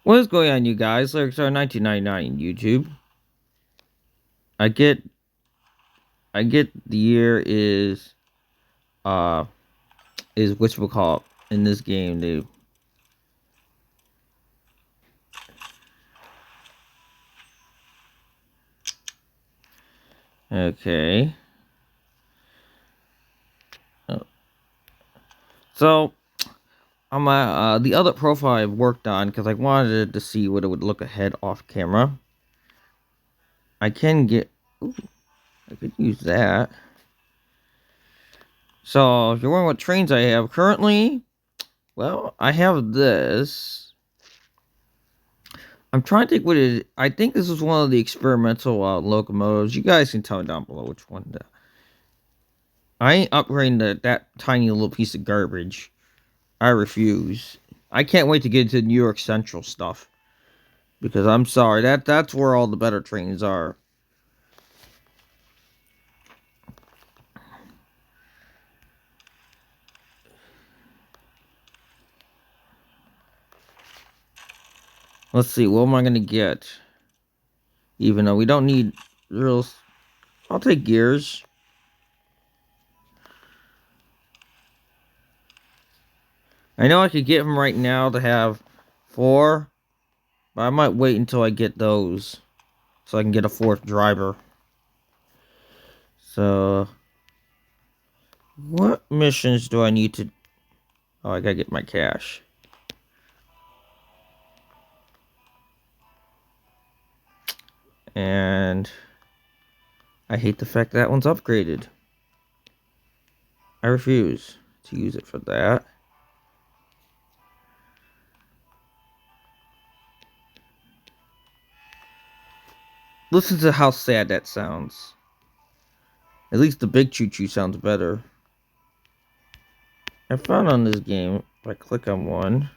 What is going on, you guys? Lyrics are 1999 YouTube. I get, I get. The year uh, is whatchamacallit in this game. They okay. Uh, So on my the other profile I've worked on because I wanted to see what it would look ahead off camera. I can get. Ooh, I could use that. So if you're wondering what trains I have currently, well, I have this. I'm trying to think what it is. I think this is one of the experimental locomotives. You guys can tell down below which one. I ain't upgrading that tiny little piece of garbage. I refuse. I can't wait to get into New York Central stuff. Because I'm sorry, that's where all the better trains are. Let's see, what am I gonna get? Even though we don't need real... I'll take gears. I know I could get them right now to have 4. But I might wait until I get those. So I can get a 4th driver. So... What missions do I need to... Oh, I gotta get my cash. And... I hate the fact that one's upgraded. I refuse to use it for that. Listen to how sad that sounds. At least the big choo-choo sounds better. I found on this game, if I click on one...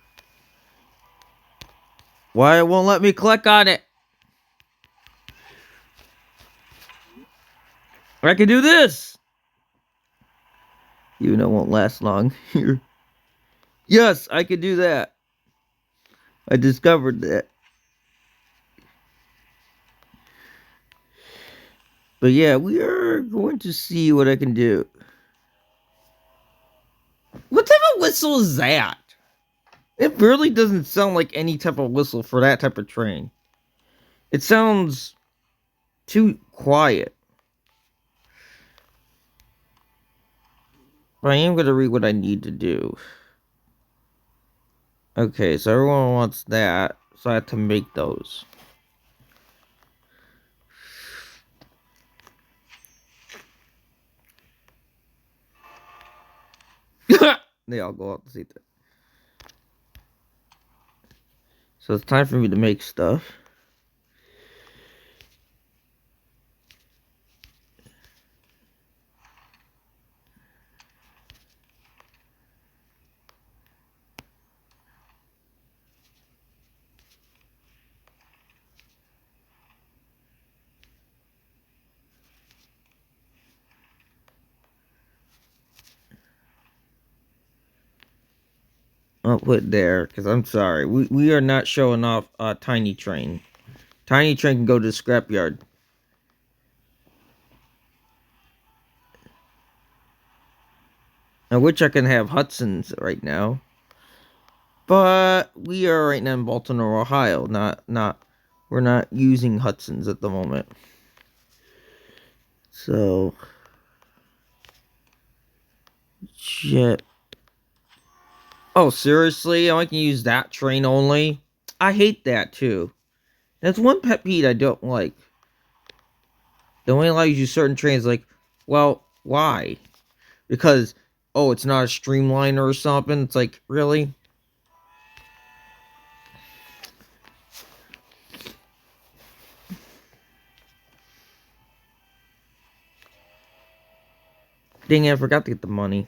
Why it won't let me click on it? I can do this! Even though it won't last long. Here. Yes, I can do that. I discovered that. But yeah, we are going to see what I can do. What type of whistle is that? It really doesn't sound like any type of whistle for that type of train. It sounds too quiet. But I am going to read what I need to do. Okay, so everyone wants that. So I have to make those. They all go out to see that. So it's time for me to make stuff. I'll put there, because I'm sorry. We are not showing off Tiny Train. Tiny Train can go to the scrapyard. I wish I can have Hudson's right now. But we are right now in Baltimore, Ohio. We're not using Hudson's at the moment. So shit. Oh, seriously? I can use that train only? I hate that too. That's one pet peeve I don't like. They only allow you to use certain trains. Like, well, why? Because, oh, it's not a streamliner or something. It's like, really? Dang it, I forgot to get the money.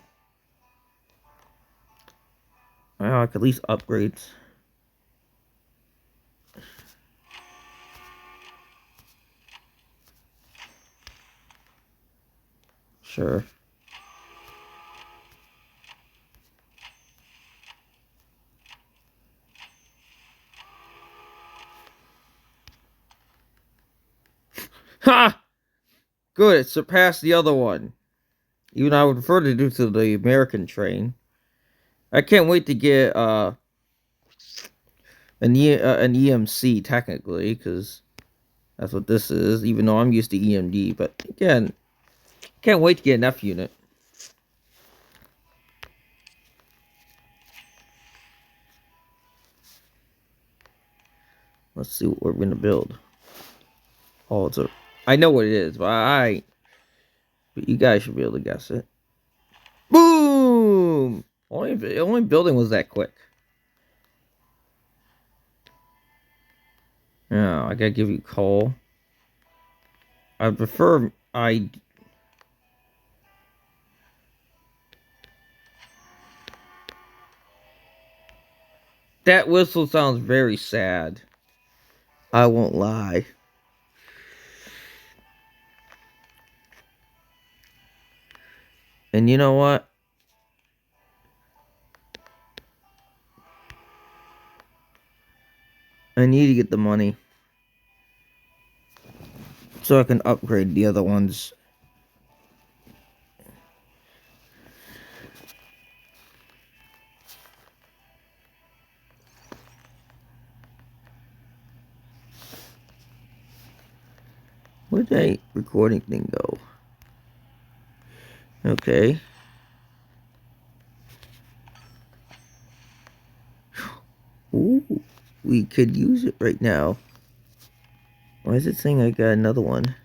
Well, I could at least upgrades. Sure. Ha! Good, it surpassed the other one. Even I would prefer to do to the American train. I can't wait to get an EMC technically, because that's what this is. Even though I'm used to EMD, but again, can't wait to get an F unit. Let's see what we're gonna build. Oh, I know what it is, but you guys should be able to guess it. Boom! Only building was that quick. Yeah, I gotta give you coal. I prefer That whistle sounds very sad. I won't lie. And you know what? I need to get the money so I can upgrade the other ones. Where'd that recording thing go? Okay. Ooh, we could use it right now. Why is it saying I got another one?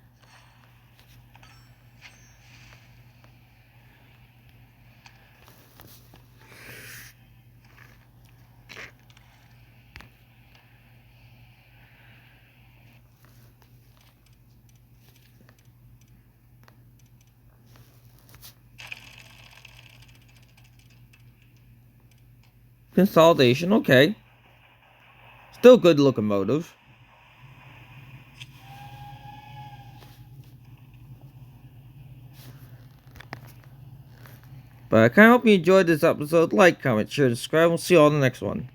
Consolidation, okay. Still good locomotive. But I kind of hope you enjoyed this episode. Like, comment, share, subscribe. We'll see you all in the next one.